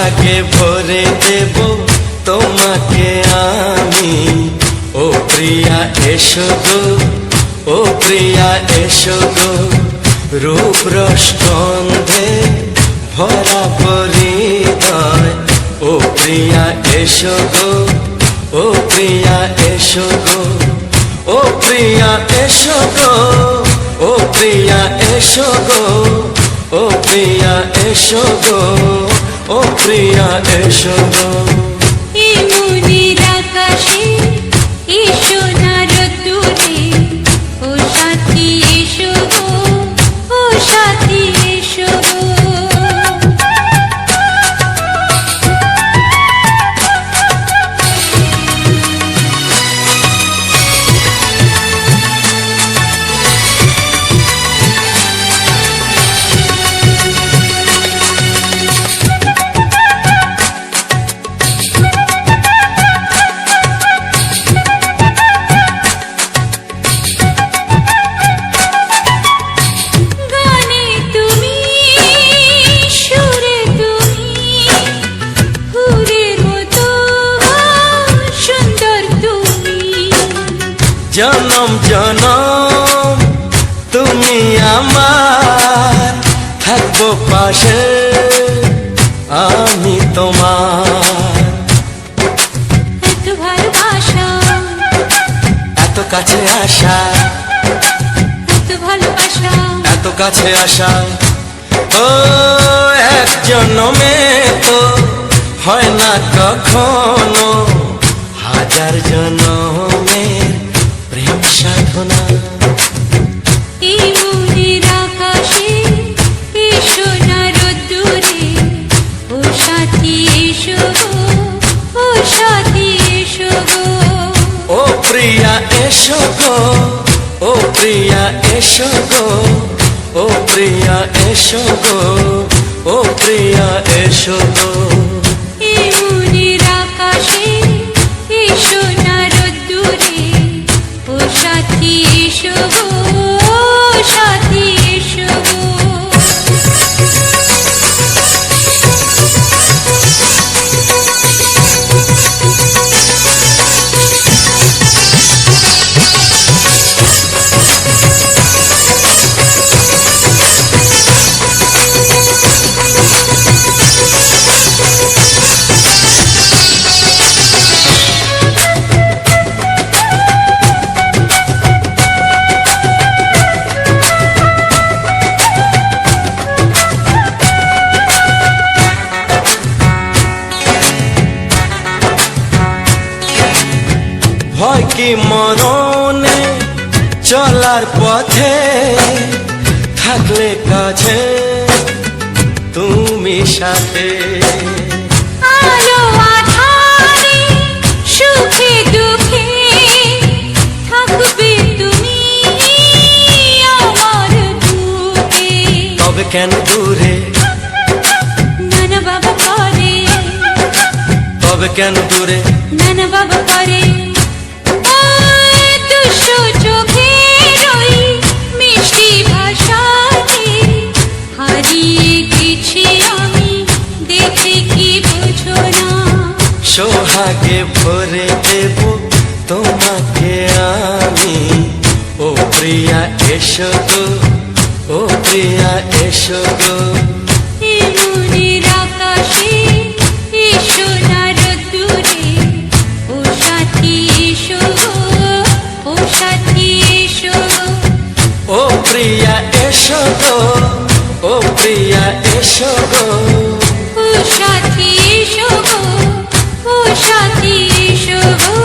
সোহাগে ভরে দেব তোমাকে আমি। ও প্রিয়া এসো গো, ও প্রিয়া এসো গো, রূপ রস গন্ধে ভরা পরিদয়। ও প্রিয়া এসো গো, ও প্রিয়া এসো গো, ও প্রিয়া এসো গো, ও প্রিয়া এসো গো, ও প্রিয়া এসো গো, ও প্রিয়া এসো গো। এই মনের আকাশে এসো না রোদ্দুরে, ও সাথী এসো গো, ও সাথী এসো গো। জনম জনম তুমি আমার, থাকবো পাশে আমি তোমার। এত ভালোবাসা, এত কাছে আসা, এত ভালোবাসা, এত কাছে আসা। ও এক জন্মে তো হয় না কখনো, হাজার জন্মের প্রেম সাধনা। এই মনের আকাশে এসো না রোদ্দুরে, ও সাথী এসো গো, ও সাথী এসো গো। ও প্রিয়া এসো গো, ও প্রিয়া এসো গো, ও প্রিয়া এসো গো, ও প্রিয়া এসো গো। এই মনের আকাশে এসো না রোদ্দুরে, ও সাথী এসো গো, ও সাথী এসো গো। ভয় কি মরণে চলার পথে, থাকলে কাছে তুমি সাথে। আলো আঁধারে সুখে দুঃখে থাকবে তুমি আমার বুকে। তবে কেন দূরে, নানা বাবা করে, তবে কেন দূরে, নানা বাবা করে। দুশো চোখের ওই মিষ্টি ভাষাতে হারিয়ে গেছি আমি, দেখে কি বোঝো না। সোহাগে ভরে দেব তোমাকে আমি। ও প্রিয়া এসো গো, ও প্রিয়া এসো গো। এই মনের আকাশে এসো না রোদ্দুরে, ও সাথী এসো গো, ও সাথী এসো গো। ও প্রিয়া এসো গো, ও প্রিয়া এসো গো, ও সাথী এসো গো, ও সাথী এসো গো।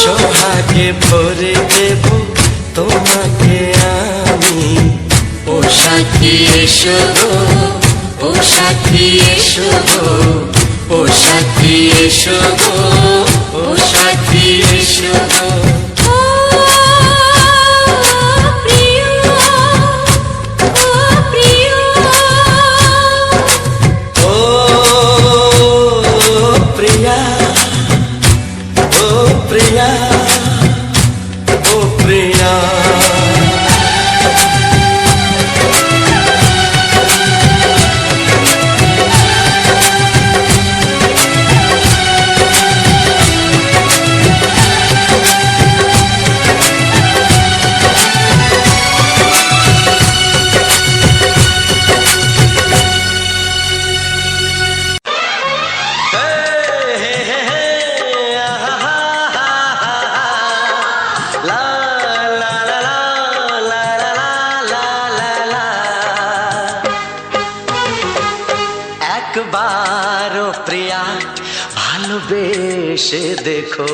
সোহাগে ভরে দেব তোমাকে আমি। ও সাথী এসো গো, ও সাথী এসো গো, ও সাথী এসো গো, ও সাথী এসো গো। ও প্রিয়, ও প্রিয়, ও প্রিয়া, ও প্রিয়া, ও প্রিয়া। একবার ও প্রিয়া ভালোবেসে দেখো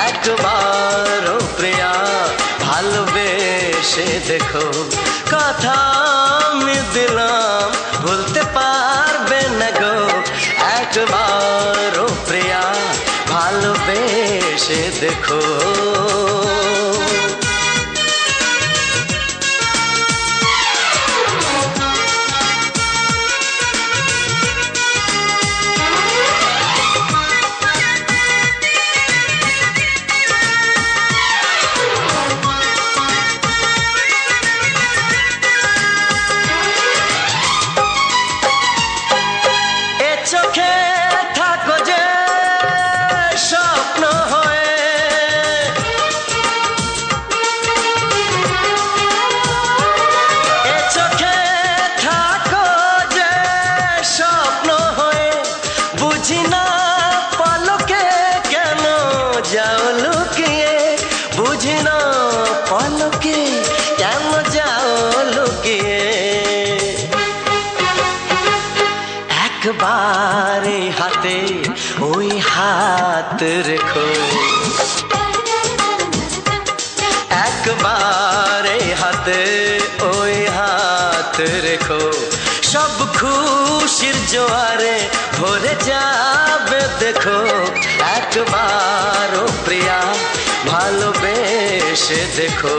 একবার ও প্রিয়া ভালোবেসে দেখো কথা আমি দিলাম ভুলতে পারবে না গো একবার ও প্রিয়া ভালোবেসে দেখো চোখে থাকো যে স্বপ্ন হয়ে এ চোখে থাকো যে স্বপ্ন হয়ে বুঝি না পলকে কেন যাও লুকিয়ে বুঝি না পলকে কেন যাও লুকিয়ে একবার হাতে ওই হাত রেখো একবার হাতে ওই হাত রেখো সব খুশির জোয়ারে ভরে যাবে দেখো একবার ও প্রিয়া ভালোবেসে দেখো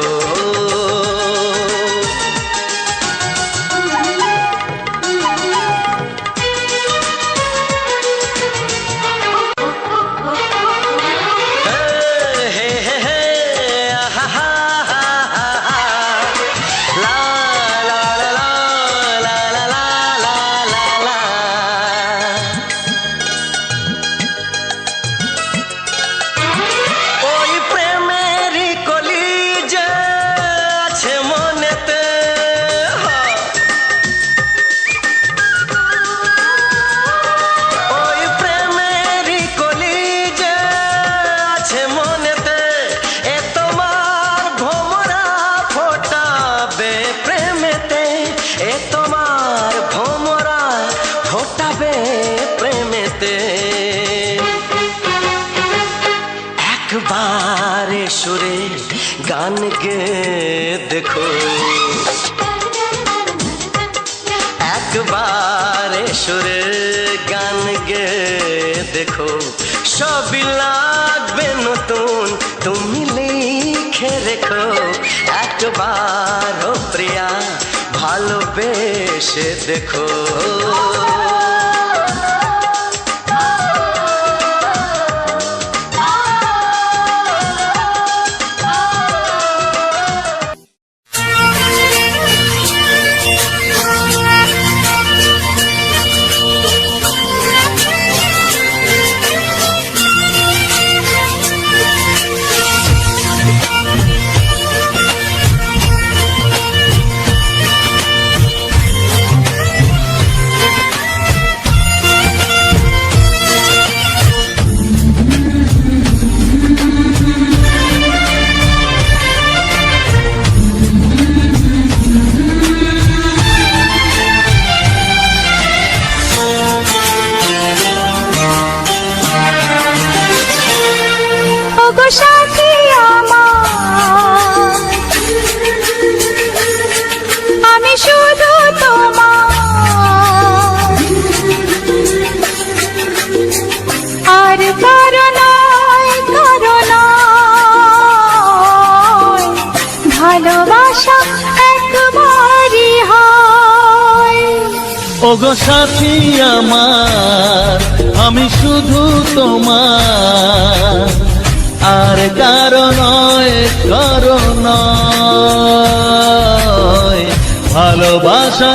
প্রেমেতে একবার সুরে গান গে দেখো একবার সুরে গান গে দেখো সবই লাগবে নতুন তুমি লিখে রেখো একবার ও প্রিয়া ভালোবেসে দেখো সাথী আমার আমি শুধু তোমার আর কারণ ভালোবাসা একবারই হয় ওগো সাথী আমার আমি শুধু তোমার আর কারণ ভালোবাসা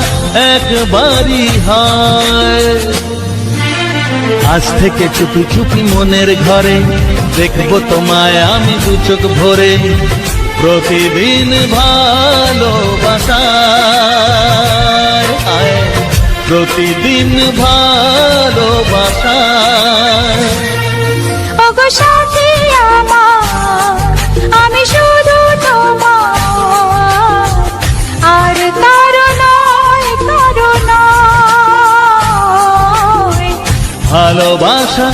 একবারই হয় আজ থেকে চুপি চুপি মনের ঘরে দেখবো তোমায় আমি দু চোখ ভরে প্রতিদিন ভালোবাসায় প্রতিদিন ভালোবাসায় ওগো সাথী আমার আমি শুধু তোমার ভালোবাসা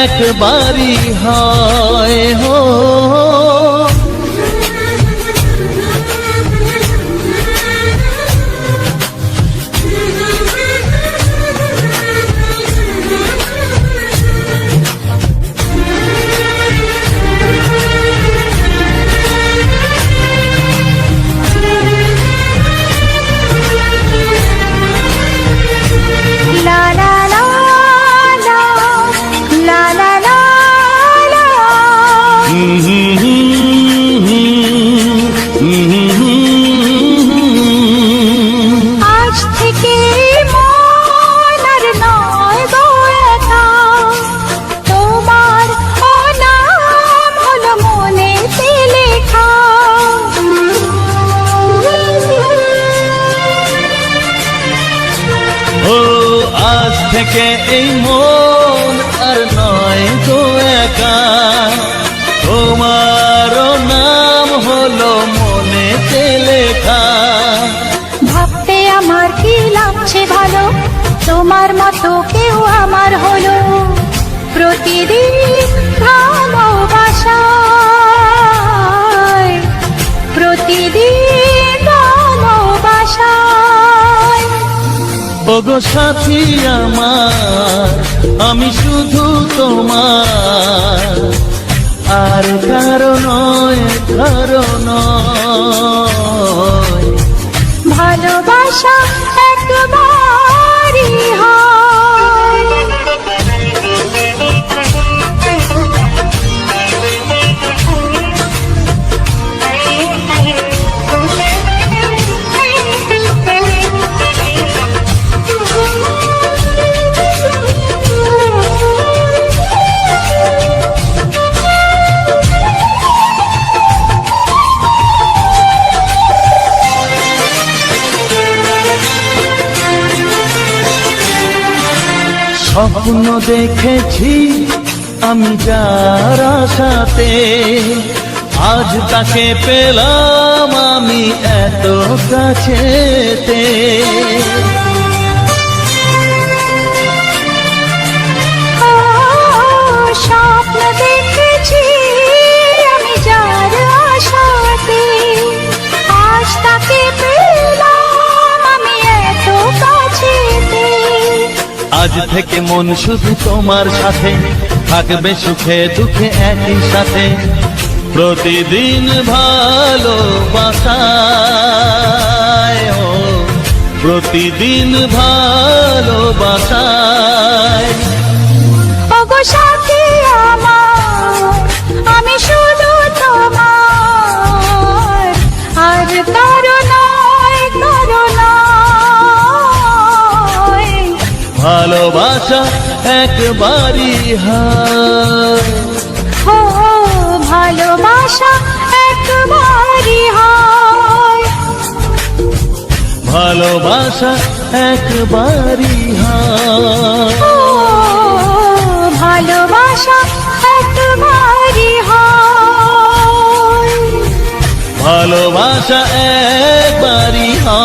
একবারই হয় হো। লা লা লা লা, লা লা লা লা। আজ থেকে মন আর নয় গো একা, তোমার ও নাম হলো মনেতে লেখা। ও আজ থেকে এই মন আর নয় গো একা, তোমারও নাম হলো মনেতে লেখা। ভাবতে আমার কি লাগছে ভালো, তোমার মতো কেউ আমার হলো। প্রতিদিন ভালোবাসায়, প্রতিদিন ভালোবাসায়। ওগো সাথী আমার, আমি শুধু তোমার, আর কারো নয়, কারো নয়। ভালোবাসা একবারই হয়। স্বপ্ন দেখেছি আমি যার আশাতে, আজ তাকে পেলাম আমি এত কাছেতে। স্বপ্ন দেখেছি আমি যার আশাতে, আজ তাকে পেলাম আমি এত কাছেতে। আজ থেকে মন শুধু তোমার সাথে, থাকবে সুখে দুঃখে একই সাথে। প্রতিদিন ভালোবাসায় ও, প্রতিদিন ভালোবাসায়। ওগো সাথী আমার, আমি শুধু তোমার, আর কারো নয়, কারো নয়। ভালোবাসা একবারই হয়, ও ভালোবাসা একবারই হয়। ভালোবাসা একবারই হয়। ও ভালোবাসা একবারই হয়। ভালোবাসা একবারই হয়।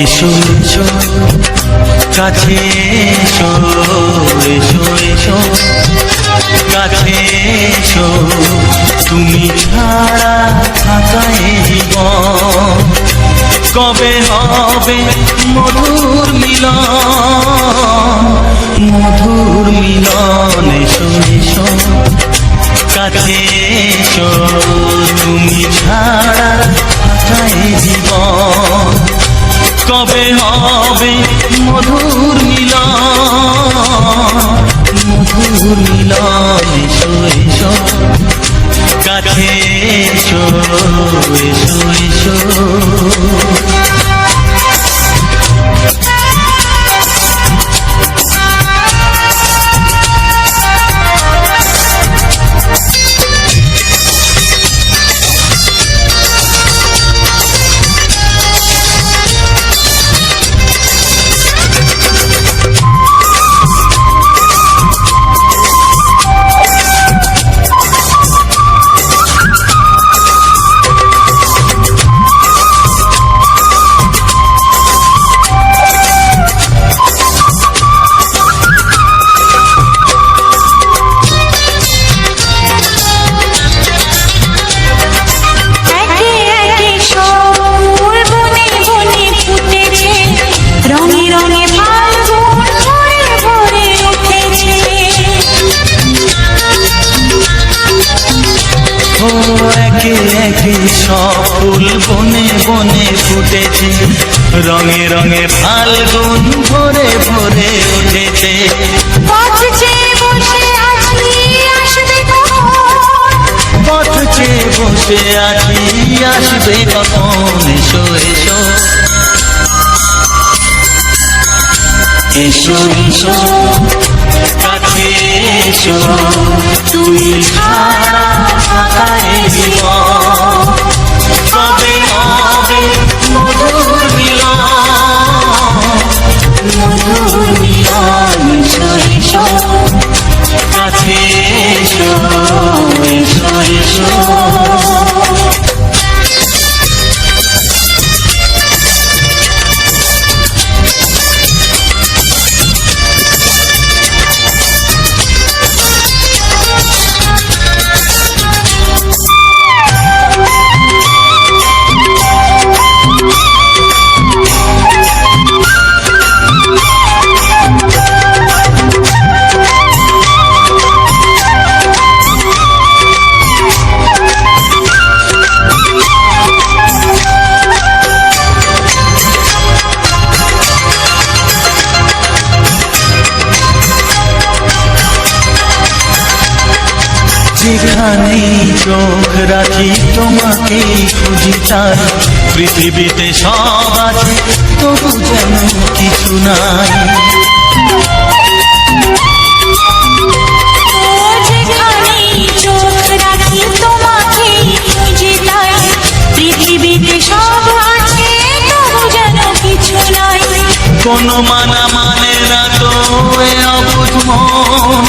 এসো এসো কাছে এসো, এসো এসো কাছে এসো, তুমি ছাড়া থাকা এই জীবন কবে হবে মধুর মিলন, মধুর মিলন। এসো এসো কাছে এসো তুমি ছাড়া কাটায় জীবন কবে হবে মধুর মিলন মধুর মিলন এসো এসো কাছে এসো এসো এসো ফুল বনে বনে ফুটেছে রঙে রঙে ফাল্গুন ভরে ভরে উঠেছে পথ চেয়ে বসে আছি আসবে কখন এসো এসো এসো এসো কাছে এসো তুমি ছাড়া কাটায় জীবন কবে হবে মধুর মিলন এসো এসো কাছে এসো এসো এসো যেখানে চোখ রাখি তোমাকে খুঁজি তাই পৃথিবীতে সব আছে তবু যেন কিছু নাই যেখানে চোখ রাখি তোমাকে খুঁজি তাই পৃথিবীতে সব আছে তবু যেন কিছু নাই কোনো মানা মানে না তো এ অবুঝ মন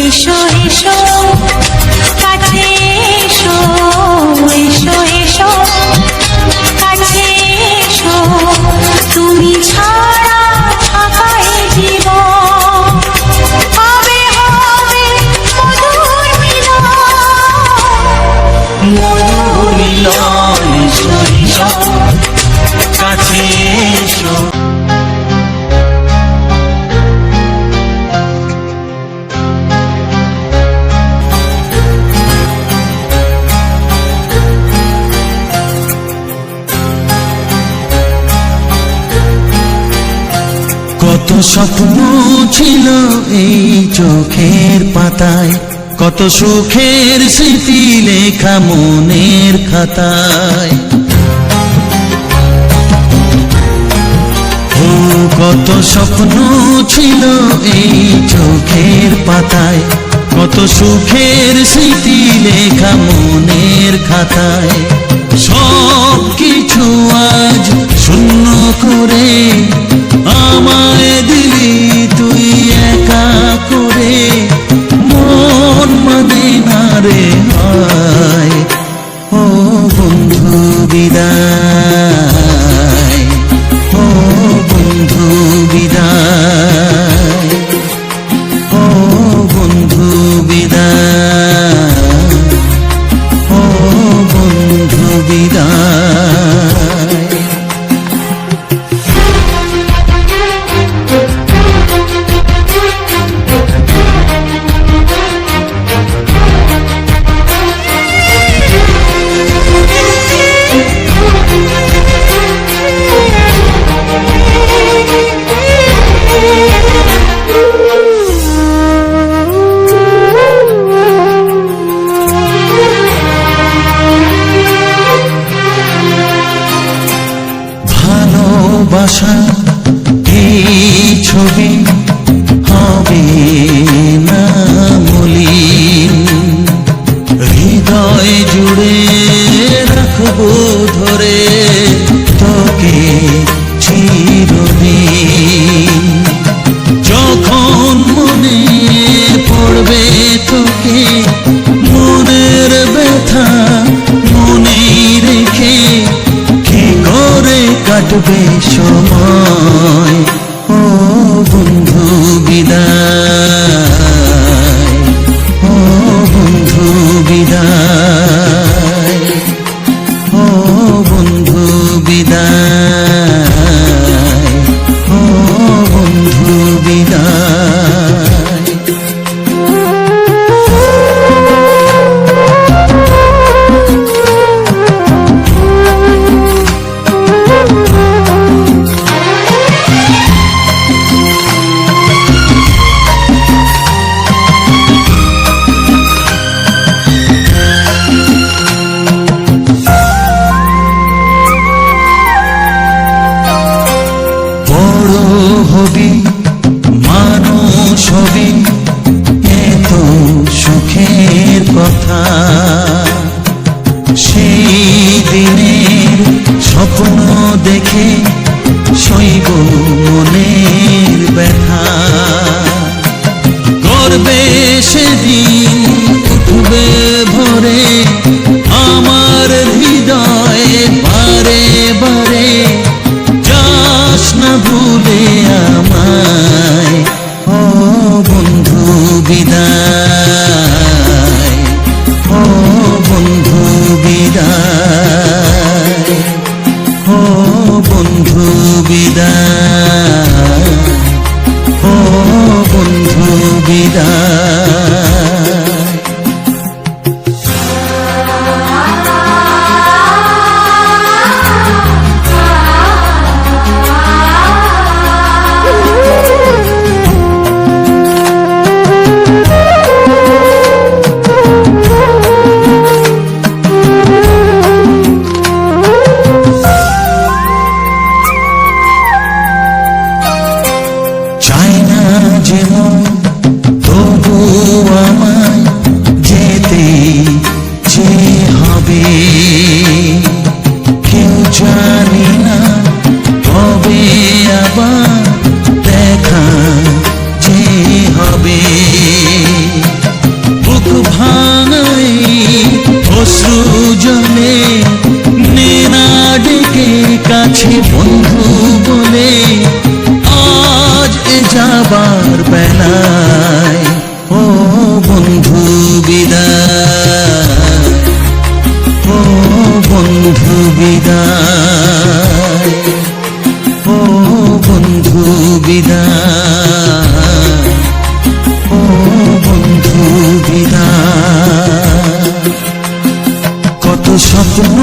এসো এসো কাছে এসো এসো এসো কাছে এসো তুমি ছাড়া থাকায় জীবন হবে হবে মধুর মিলন এসো এসো কাছে এসো কত স্বপ্ন ছিল এই চোখের পাতায় কত সুখের স্মৃতি লেখা মনের খাতায় ও কত স্বপ্ন ছিল এই চোখের পাতায় কত সুখের স্মৃতি লেখা মনের খাতায় সব কিছু আজ শূন্য করে আমায় দিলি তুই একা করে মন মানে না রে হায় ও বন্ধু বিদায় ও বন্ধু বিদায় ও বন্ধু বিদায় ও বন্ধু বিদায় তোকে মনের ব্যথা মনে রেখে কি করে কাটবে সময় ও বন্ধু বিদায় ও বন্ধু বিদায় ও বন্ধু বিদায় ও বন্ধু বিদায় বড় হবি মানুষ হবি এত সুখের কথা সেই দিনের স্বপ্ন দেখে সইব মনের ব্যথা গর্বে সেদিন উঠবে ভরে আমার হৃদয়ে বারে বারে যাস না ভুলে আমায় ও বন্ধু বিদায় ও বন্ধু বিদায় ও বন্ধু বিদায় ও বন্ধু বিদায় চাই না যেমন তবু আমায় যেতে যে হবে কেউ জানি না কবে আবার দেখা যে হবে বুক ভাঙাই অশ্রু জলে নেনা ডেকে কাছে বন্ধু বলে আজ এ যাবার বেলায় ও বন্ধু বিদায় ও বন্ধু বিদায় ও বন্ধু বিদায় ও বন্ধু বিদায় কত স্বপ্ন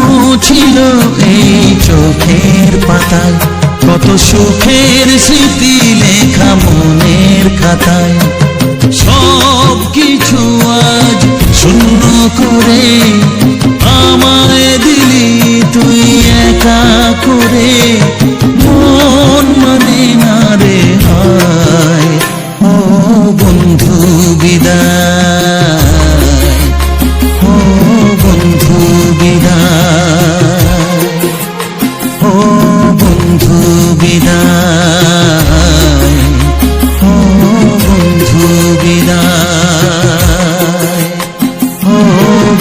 ছিল এই চোখের পাতায় কত সুখের স্মৃতি লেখা মনের খাতায় সব কিছু আজ শূন্য করে আমায় দিলি তুই একা করে মন মানে না রে হায় ও বন্ধু বিদায় ও বন্ধু বিদায় ও বন্ধু বিদায় ও বন্ধু বিদায় ও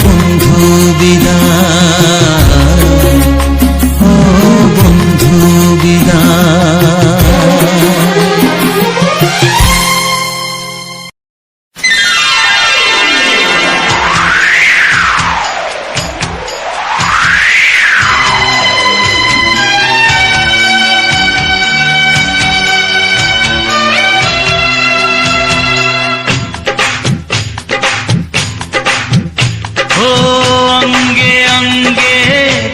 বন্ধু বিদায় ও বন্ধু বিদায় অঙ্গে অঙ্গে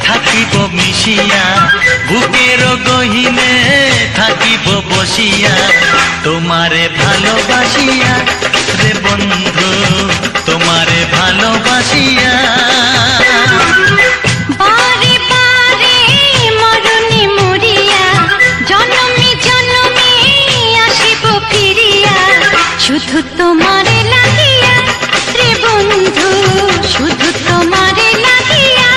থাকিব মিশিয়া বুকের গহিনে থাকিব বসিয়া তোমারে ভালোবাসিয়া রে বন্ধু তোমারে ভালোবাসিয়া বারে বারে মরণে মরিয়া জনমে জনমে আসিব ফিরিয়া শুধু তোমারে লাগিয়া রে বন্ধু শুধু তোমারে লাগিয়া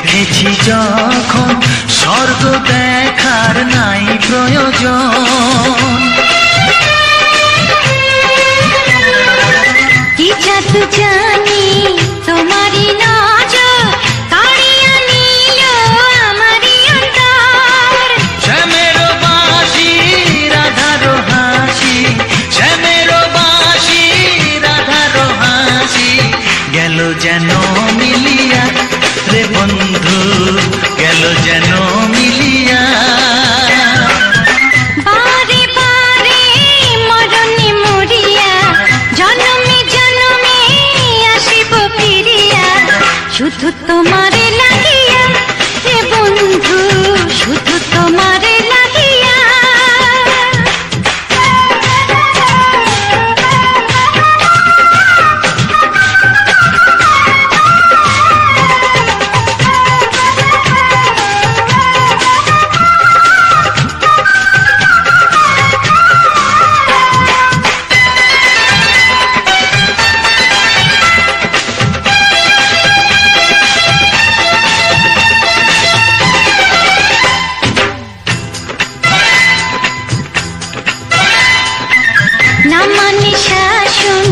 দেখেছি যখন স্বর্গ দেখার নাই প্রয়োজন। কি জাদু জানি তোমারই নজর কাড়িয়া নিল আমারই অন্তর। শ্যামের বাঁশি রাধার হাসি, শ্যামের বাঁশি রাধার হাসি, গেল যেন মিলিয়া রে বন্ধু, গেল যেন মিলিয়া। বারে বারে মরণে মরিয়া জনমে জনমে আসিব ফিরিয়া, শুধু তোমারে লাগিয়া হে বন্ধু, শুধু তোমারে লাগিয়া। না মানে শাসন,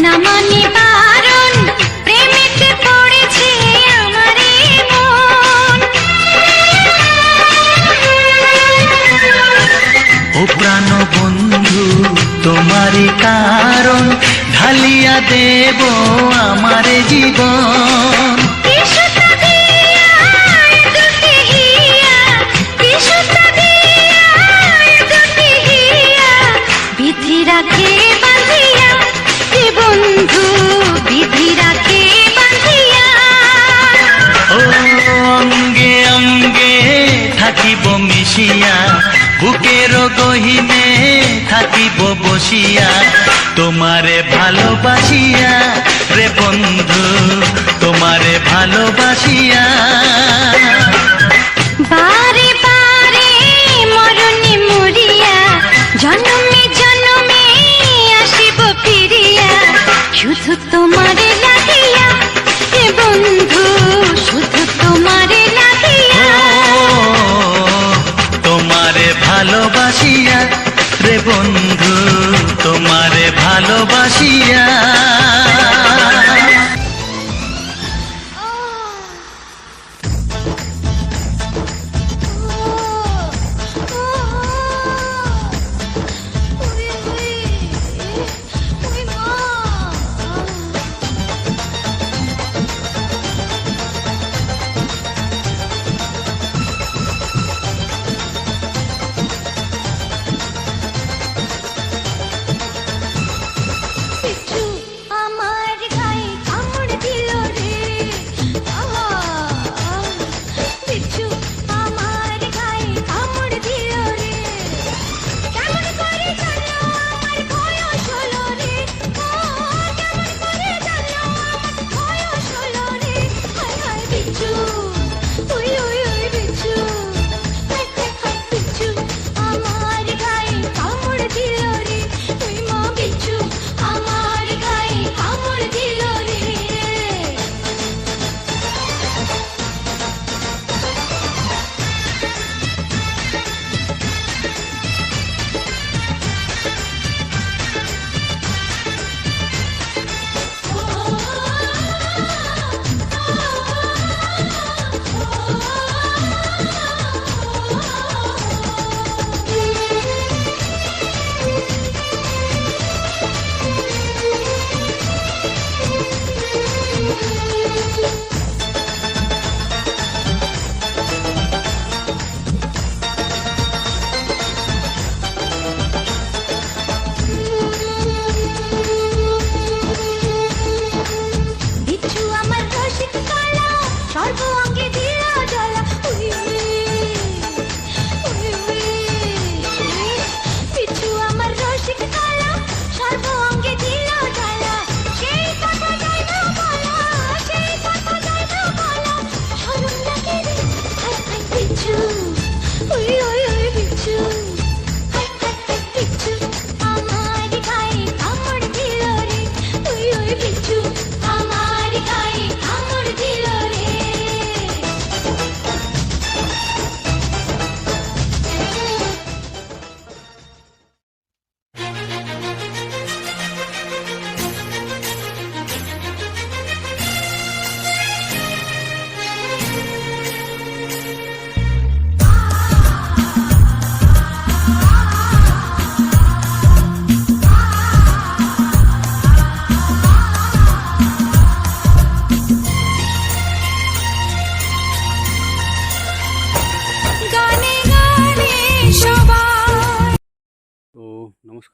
না মানে বারণ, প্রেমেতে পড়েছে আমারে মন। ও প্রাণ বন্ধু তোমারই কারণ, ঢালিয়া দেব আমার জীবন। বিশুদ্ধ দিয়া দুটি হিয়া, বিশুদ্ধ দিয়া দুটি হিয়া, বিধি রাখে বাঁধিয়া হে বন্ধু, বিধি রাখে বাঁধিয়া। ও অঙ্গে অঙ্গে থাকিব মিশিয়া, বুকের গহিনে থাকিব বসিয়া, তোমারে ভালোবাসিয়া রে বন্ধু, তোমারে ভালোবাসিয়া। বারে বারে মরণে মরিয়া জনমে জনমে আসিব ফিরিয়া, শুধু তোমারে লাগিয়া হে বন্ধু, শুধু তোমারে লাগিয়া। তোমারে ভালোবাসিয়া রে বন্ধু, তোমারে ভালোবাসিয়া।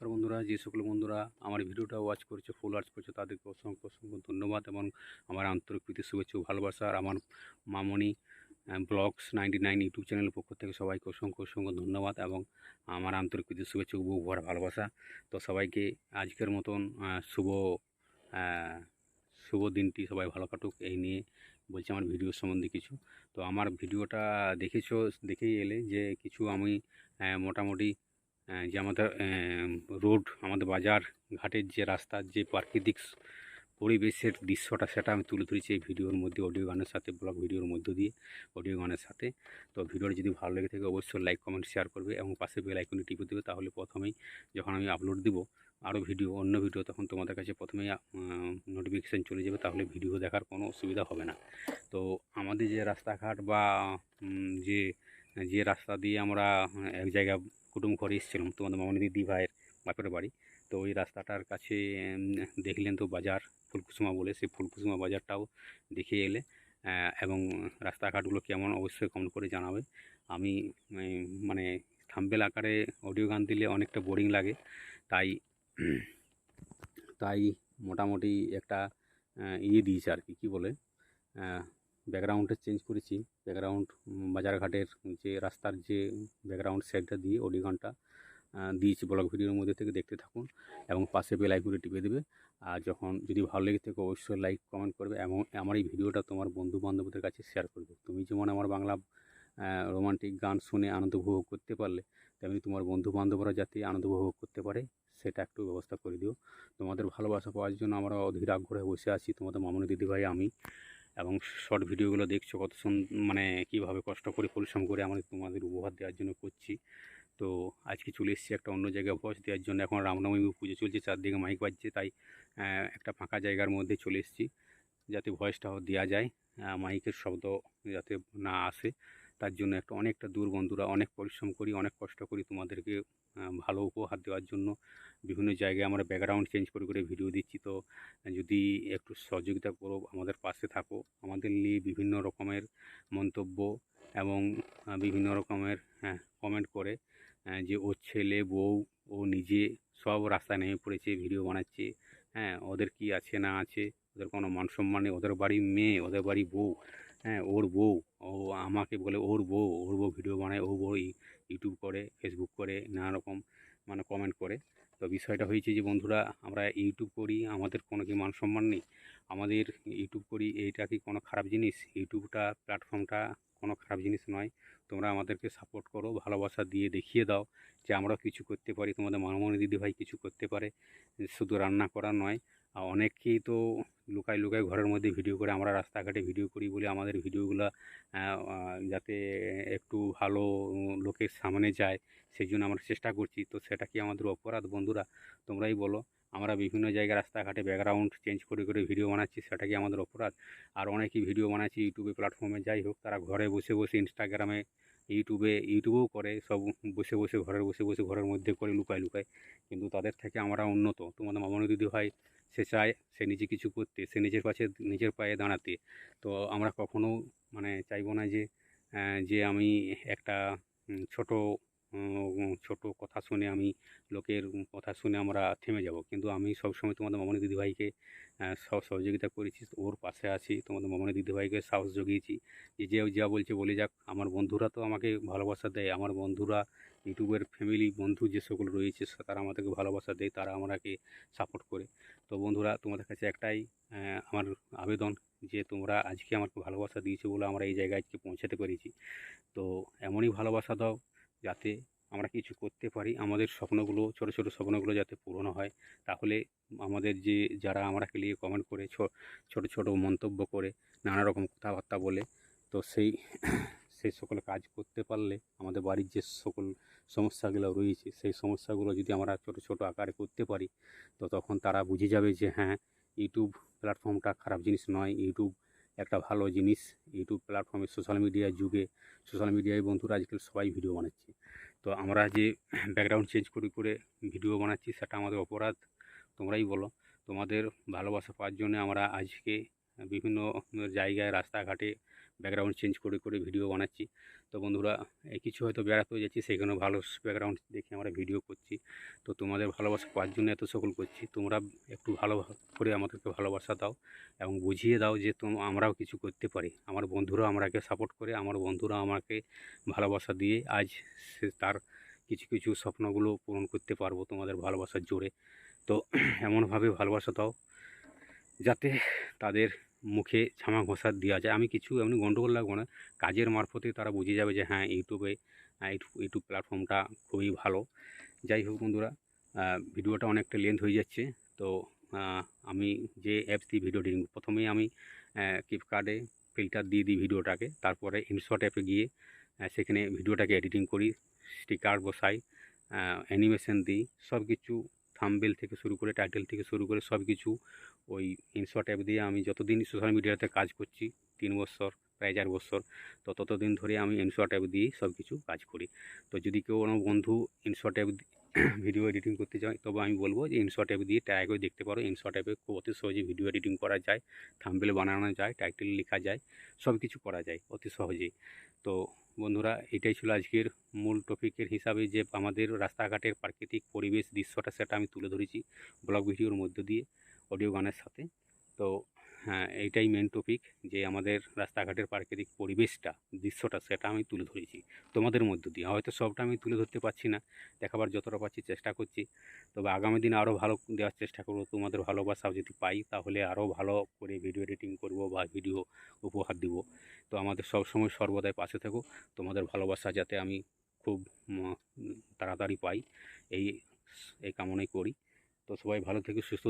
নমস্কার বন্ধুরা, যে সকল বন্ধুরা আমার ভিডিওটা ওয়াচ করছে, ফুল ওয়াচ করছে, তাদেরকে অসংখ্য অসংখ্য ধন্যবাদ এবং আমার আন্তরিক প্রীতি শুভেচ্ছা ও ভালোবাসা। আর আমার মামনি ব্লগস 99 ইউটিউব চ্যানেলের পক্ষ থেকে সবাইকে অসংখ্য অসংখ্য ধন্যবাদ এবং আমার আন্তরিক প্রীতি শুভেচ্ছা ও বুক ভরা ভালোবাসা। তো সবাইকে আজকের মতন শুভ দিনটি সবাই ভালো কাটুক এই নিয়ে বলছি আমার ভিডিও সম্বন্ধে কিছু। তো আমার ভিডিওটা দেখেই এলে যে কিছু আমি মোটামুটি যে আমাদের রোড, আমাদের বাজার ঘাটের যে রাস্তার যে প্রাকৃতিক পরিবেশের দৃশ্যটা, সেটা আমি তুলে ধরেছি এই ভিডিওর মধ্যে, অডিও গানের সাথে, ব্লগ ভিডিওর মধ্য দিয়ে, অডিও গানের সাথে। তো ভিডিওটা যদি ভালো লেগে থাকে অবশ্যই লাইক, কমেন্ট, শেয়ার করবে এবং পাশে বেল আইকনটি টিপে দেবে। তাহলে প্রথমেই যখন আমি আপলোড দিব আরও ভিডিও, অন্য ভিডিও, তখন তোমাদের কাছে প্রথমেই নোটিফিকেশান চলে যাবে। তাহলে ভিডিও দেখার কোনো অসুবিধা হবে না। তো আমাদের যে রাস্তাঘাট বা যে যে রাস্তা দিয়ে আমরা এক জায়গায় কুটুম ঘরে এসেছিলাম, তোমাদের মামনি দিদি ভাইয়ের বাপের বাড়ি, তো ওই রাস্তাটার কাছে দেখলেন তো বাজার ফুলকুসুমা বলে, সেই ফুলকুসুমা বাজারটাও দেখে এলে এবং রাস্তাঘাটগুলো কেমন অবশ্যই কমেন্ট করে জানাবে। আমি মানে থাম্বনেল আকারে অডিও গান দিলে অনেকটা বোরিং লাগে, তাই মোটামুটি একটা দিয়েছে আর কি বলে, ব্যাকগ্রাউন্ডটা চেঞ্জ করেছি। ব্যাকগ্রাউন্ড বাজারঘাটের যে রাস্তার যে ব্যাকগ্রাউন্ড সেটটা দিয়ে অডিও গানটা দিয়েছি ব্লগ ভিডিওর মধ্যে থেকে, দেখতে থাকুন এবং পাশে বেল আইকনটি টিপে দেবে। আর যখন যদি ভালো লেগে থাকে অবশ্যই লাইক, কমেন্ট করবে এবং আমার এই ভিডিওটা তোমার বন্ধু বান্ধবদের কাছে শেয়ার করবে। তুমি যেমন আমার বাংলা রোমান্টিক গান শুনে আনন্দ উপভোগ করতে পারলে, তেমনি তোমার বন্ধু বান্ধবরা যাতে আনন্দ উপভোগ করতে পারে সেটা একটু ব্যবস্থা করে দিও। তোমাদের ভালোবাসা পাওয়ার জন্য আমরা অধীর আগ্রহে বসে আছি, তোমাদের মামনি দিদিভাই আমি। এবং শর্ট ভিডিওগুলো দেখছো কত মানে কীভাবে কষ্ট করে পরিশ্রম করে আমরা তোমাদের উপহার দেওয়ার জন্য করছি। তো আজকে চলে এসেছি একটা অন্য জায়গায় ভয়েস দেওয়ার জন্য। এখন রামনবমী পুজো চলছে, চারদিকে মাইক বাজছে, তাই একটা ফাঁকা জায়গার মধ্যে চলে এসেছি যাতে ভয়েসটাও দেওয়া যায়, মাইকের শব্দ যাতে না আসে। তার জন্য অনেকটা দূর বন্ধুরা, অনেক পরিশ্রম করি, অনেক কষ্ট করি তোমাদেরকে ভালো উপহার দেওয়ার জন্য। বিভিন্ন জায়গায় আমরা ব্যাকগ্রাউন্ড চেঞ্জ করে ভিডিও দিচ্ছি। তো যদি একটু সহযোগিতা করো, আমাদের পাশে থাকো, আমাদের নিয়ে বিভিন্ন রকমের মন্তব্য এবং বিভিন্ন রকমের কমেন্ট করে যে ওর ছেলে, বউ, ও নিজে সব রাস্তায় নেমে পড়েছে, ভিডিও বানাচ্ছে। ওদের কি আছে না আছে, ওদের কোনো মান সম্মান নেই, ওদের বাড়ির মেয়ে, ওদের বাড়ি বউ, ওর বউ, ও আমাকে বলে ওর বউ ভিডিও বানায়, ও বউ ইউটিউব করে, ফেসবুক করে, নানা রকম মানে কমেন্ট করে। তো বিষয়টা হয়েছে যে বন্ধুরা, আমরা ইউটিউব করি, আমাদের কোনো কি মান সম্মান নেই? আমাদের ইউটিউব করি, এইটা কি কোনো খারাপ জিনিস? ইউটিউবটা, প্ল্যাটফর্মটা কোনো খারাপ জিনিস নয়। তোমরা আমাদেরকে সাপোর্ট করো, ভালোবাসা দিয়ে দেখিয়ে দাও যে আমরাও কিছু করতে পারি, তোমাদের মামনি দিদিভাই কিছু করতে পারে, শুধু রান্না করা নয়। অনেকেই তো লুকায় ঘরের মধ্যে ভিডিও করে, আমরা রাস্তাঘাটে ভিডিও করি বলে আমাদের ভিডিওগুলো যাতে একটু ভালো লোকের সামনে যায়, সেই জন্য আমরা চেষ্টা করছি। তো সেটা কি আমাদের অপরাধ বন্ধুরা? তোমরাই বলো। আমরা বিভিন্ন জায়গায় রাস্তাঘাটে ব্যাকগ্রাউন্ড চেঞ্জ করে ভিডিও বানাচ্ছি, সেটা কি আমাদের অপরাধ? আর অনেকেই ভিডিও বানাচ্ছি ইউটিউবে, প্ল্যাটফর্মে, যাই হোক, তারা ঘরে বসে ইনস্টাগ্রামে, ইউটিউবেও করে, সব ঘরের মধ্যে করে লুকায়। কিন্তু তাদের থেকে আমরা উন্নত। তোমাদের মামনি দিদিভাই সে চায় সে নিজে কিছু করতে, সে নিজের পায়ে দাঁড়াতে। তো আমরা কখনও মানে চাইবো না যে আমি একটা ছোট কথা শুনে, আমি লোকের কথা শুনে আমরা থেমে যাব। কিন্তু আমি সবসময় তোমাদের মামনি দিদিভাইকে সহযোগিতা করেছি, ওর পাশে আছি, তোমাদের মামনি দিদিভাইকে সাহস জুগিয়েছি যে যা বলছে বলে যাক। আমার বন্ধুরা তো আমাকে ভালোবাসা দেয়, আমার বন্ধুরা, ইউটিউবের ফ্যামিলি বন্ধু যে সকল রয়েছে, তারা আমাদেরকে ভালোবাসা দেয়, তারা আমাকে সাপোর্ট করে। তো বন্ধুরা, তোমাদের কাছে একটাই আমার আবেদন যে তোমরা আজকে আমাকে ভালোবাসা দিয়েছো বলে আমরা এই জায়গায় আজকে পৌঁছাতে পেরেছি। তো এমনই ভালোবাসা দাও যাতে আমরা কিছু করতে পারি, আমাদের স্বপ্নগুলো, ছোট স্বপ্নগুলো যাতে পূরণ হয়। তাহলে আমাদের যারা আমরাকে নিয়ে কমেন্ট করে, ছোট মন্তব্য করে, নানা রকম কথাবার্তা বলে, তো সেই সকল কাজ করতে পারলে আমাদের বাড়ির যে সকল সমস্যাগুলো রয়েছে, সেই সমস্যাগুলো যদি আমরা ছোট আকারে করতে পারি, তো তখন তারা বুঝে যাবে যে হ্যাঁ, ইউটিউব প্ল্যাটফর্মটা খারাপ জিনিস নয়, ইউটিউব একটা ভালো জিনিস। ইউটিউব প্ল্যাটফর্মে সোশ্যাল মিডিয়ায় বন্ধুরা আজকাল সবাই ভিডিও বানাচ্ছে। তো আমরা যে ব্যাকগ্রাউন্ড চেঞ্জ করে ভিডিও বানাচ্ছি, সেটা আমাদের অপরাধ? তোমরাই বলো। তোমাদের ভালোবাসা পাওয়ার জন্য আমরা আজকে বিভিন্ন জায়গায় রাস্তাঘাটে ব্যাকগ্রাউন্ড চেঞ্জ করে করে ভিডিও বানাচ্ছি। তো বন্ধুরা, এই কিছু হয়তো বেড়াতে যাচ্ছি, সেখানে ভালো ব্যাকগ্রাউন্ড দেখে আমরা ভিডিও করছি। তো তোমাদের ভালোবাসা পাওয়ার জন্য এত সকল করছি। তোমরা একটু ভালো করে আমাদেরকে ভালোবাসা দাও এবং বুঝিয়ে দাও যে আমরাও কিছু করতে পারি। আমার বন্ধুরা আমাকে সাপোর্ট করে, আমার বন্ধুরা আমাকে ভালোবাসা দিয়ে আজ সে তার কিছু কিছু স্বপ্নগুলো পূরণ করতে পারবো তোমাদের ভালোবাসার জোরে। তো এমনভাবে ভালোবাসা দাও যাতে তাদের মুখে ঝামা ঘষা দেওয়া যায়। আমি কিছু এমনি গণ্ডগোল লাগবো না, কাজের মারফতে তারা বুঝে যাবে যে হ্যাঁ ইউটিউব প্ল্যাটফর্মটা খুবই ভালো। যাই হোক বন্ধুরা, ভিডিওটা অনেকটা লেন্থ হয়ে যাচ্ছে। তো আমি যে অ্যাপস দিয়ে ভিডিও এডিটিং, প্রথমেই আমি ফ্লিপকার্টে ফিল্টার দিয়ে দিই ভিডিওটাকে, তারপরে ইনশট অ্যাপে গিয়ে সেখানে ভিডিওটাকে এডিটিং করি, স্টিকার বসাই, অ্যানিমেশন দিই, সব কিছু থাম্বনেল থেকে শুরু করে টাইটেল থেকে শুরু করে সব কিছু ওই ইনশট অ্যাপ দিয়ে আমি যতদিন সোশ্যাল মিডিয়াতে কাজ করছি, 3 বছর প্রায় 4 বছর, তো ততদিন ধরে আমি ইনশট অ্যাপ দিয়েই সব কিছু কাজ করি। তো যদি কেউ কোনো বন্ধু ইনশট অ্যাপ ভিডিও এডিটিং করতে চায়, তবে আমি বলবো যে ইনশট অ্যাপ দিয়ে ট্রাই করে দেখতে পারো। ইনশট অ্যাপে খুব অতি সহজে ভিডিও এডিটিং করা যায়, থাম্বনেল বানানো যায়, টাইটেল লেখা যায়, সব কিছু করা যায় অতি সহজেই। তো বন্ধুরা, এটাই ছিল আজকের মূল টপিকের হিসাবে, যে আমাদের রাস্তাঘাটের প্রাকৃতিক পরিবেশ দৃশ্যটা সেটা আমি তুলে ধরেছি ব্লগ ভিডিওর মধ্য দিয়ে, অডিও গানের সাথে। তো হ্যাঁ, এইটাই মেন টপিক, যে আমাদের রাস্তাঘাটের প্রাকৃতিক পরিবেশটা দৃশ্যটা সেটা আমি তুলে ধরেছি তোমাদের মধ্য দিয়ে। হয়তো সবটা আমি তুলে ধরতে পারছি না, দেখাবার যতটা পাচ্ছি চেষ্টা করছি। তবে আগামী দিনে আরও ভালো দেওয়ার চেষ্টা করবো। তোমাদের ভালোবাসা যদি পাই তাহলে আরও ভালো করে ভিডিও এডিটিং করব বা ভিডিও উপহার দিব। তো আমাদের সবসময় সর্বদাই পাশে থাকো। তোমাদের ভালোবাসা যাতে আমি খুব তাড়াতাড়ি পাই, এই কামনাই করি। তো সবাই ভালো থেকে সুস্থ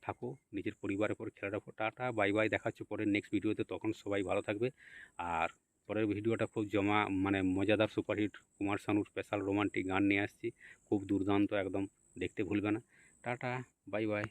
থাকো, নিজের পরিবারের উপর খেয়াল রাখো। টাটা, বাই বাই, দেখা হচ্ছে পরের নেক্সট ভিডিওতে, তখন সবাই ভালো থাকবে। আর পরের ভিডিওটা খুব মজাদার সুপারহিট কুমার শানুর স্পেশাল রোমান্টিক গান নিয়ে আসছি, খুব দুর্দান্ত একদম, দেখতে ভুলবে না। Tata, bye bye.